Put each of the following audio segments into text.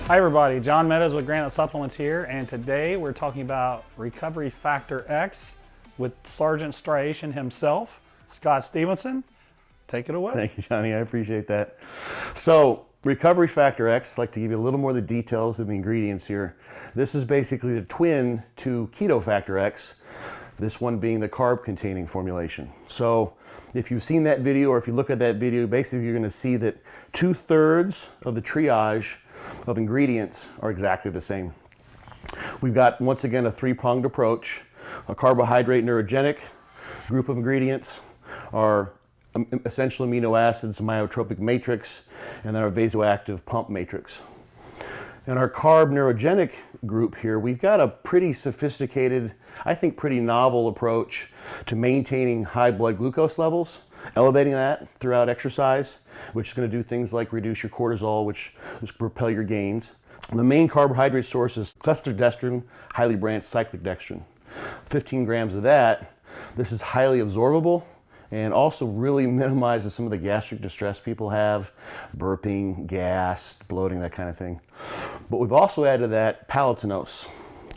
Hi everybody, John Meadows with Granite Supplements here, and today we're talking about Recovery Factor X with Sergeant Striation himself, Scott Stevenson. Take it away. Thank you, Johnny. I appreciate that. So, Recovery Factor X, I'd like to give you a little more of the details of the ingredients here. This is basically the twin to Keto Factor X, this one being the carb-containing formulation. So, if you've seen that video or if you look at that video, basically you're going to see that 2/3 of the triage of ingredients are exactly the same. We've got, once again, a three-pronged approach. A carbohydrate neurogenic group of ingredients, our essential amino acids, myotropic matrix, and then our vasoactive pump matrix. In our carb neurogenic group here, we've got a pretty sophisticated, I think pretty novel approach to maintaining high blood glucose levels, elevating that throughout exercise, which is going to do things like reduce your cortisol, which propel your gains. The main carbohydrate source is cholesterdestrin, highly branched cyclic dextrin. 15 grams of that. This is highly absorbable and also really minimizes some of the gastric distress people have, burping, gas, bloating, that kind of thing. But we've also added to that palatinose,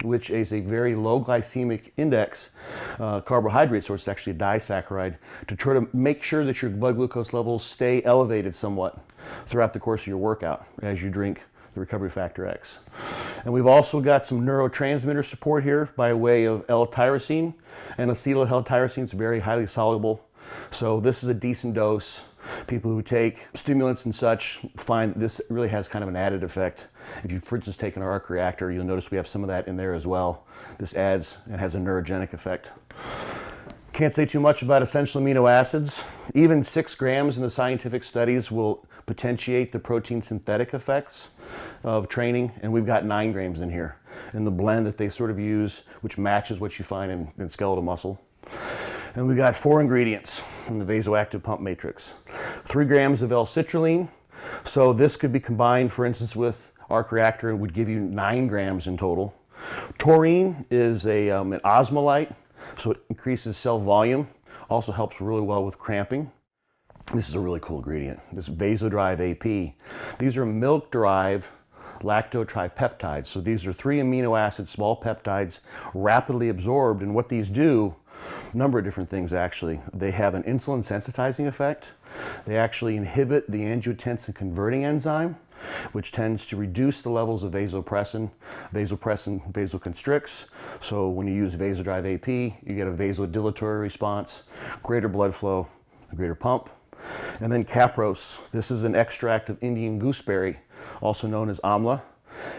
which is a very low glycemic index carbohydrate source. It's actually a disaccharide, to try to make sure that your blood glucose levels stay elevated somewhat throughout the course of your workout as you drink the Recovery Factor X. And we've also got some neurotransmitter support here by way of L-tyrosine, and acetyl L-tyrosine is very highly soluble. So this is a decent dose. People who take stimulants and such find this really has kind of an added effect. If you've, for instance, taken our arc reactor, you'll notice we have some of that in there as well. This adds and has a neurogenic effect. Can't say too much about essential amino acids. Even 6 grams in the scientific studies will potentiate the protein synthetic effects of training, and we've got 9 grams in here in the blend that they sort of use, which matches what you find in skeletal muscle. And we got 4 ingredients in the vasoactive pump matrix. 3 grams of L-citrulline. So this could be combined, for instance, with arc reactor and would give you 9 grams in total. Taurine is an osmolyte, so it increases cell volume. Also helps really well with cramping. This is a really cool ingredient, this Vasodrive AP. These are milk-derived Lactotripeptides. So these are 3 amino acid small peptides rapidly absorbed, and what these do, a number of different things actually. They have an insulin sensitizing effect. They actually inhibit the angiotensin converting enzyme, which tends to reduce the levels of vasopressin. Vasopressin vasoconstricts. So when you use Vasodrive AP, you get a vasodilatory response, greater blood flow, a greater pump. And then Caprose. This is an extract of Indian gooseberry, also known as Amla.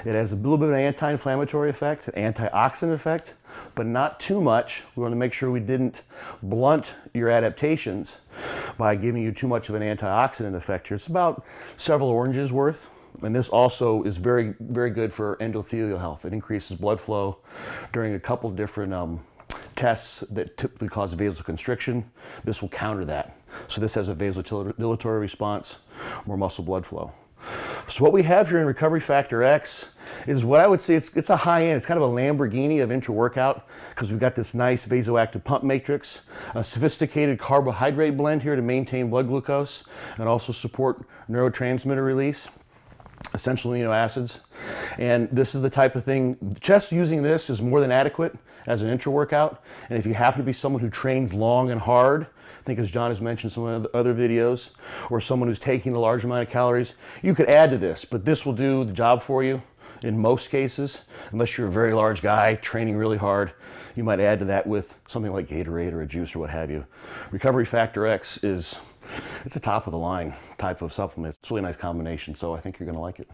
It has a little bit of an anti-inflammatory effect, an antioxidant effect, but not too much. We want to make sure we didn't blunt your adaptations by giving you too much of an antioxidant effect here. It's about several oranges worth. And this also is very, very good for endothelial health. It increases blood flow during a couple different tests that typically cause vasoconstriction. This will counter that. So this has a vasodilatory response, more muscle blood flow. So what we have here in Recovery Factor X is what I would say it's a high end, it's kind of a Lamborghini of intra-workout, because we've got this nice vasoactive pump matrix, a sophisticated carbohydrate blend here to maintain blood glucose and also support neurotransmitter release, essential amino acids. And this is the type of thing, just using this is more than adequate as an intra-workout. And if you happen to be someone who trains long and hard, I think as John has mentioned in some of the other videos, or someone who's taking a large amount of calories, you could add to this, but this will do the job for you in most cases. Unless you're a very large guy training really hard, you might add to that with something like Gatorade or a juice or what have you. Recovery Factor X it's a top of the line type of supplement. It's a really nice combination, so I think you're going to like it.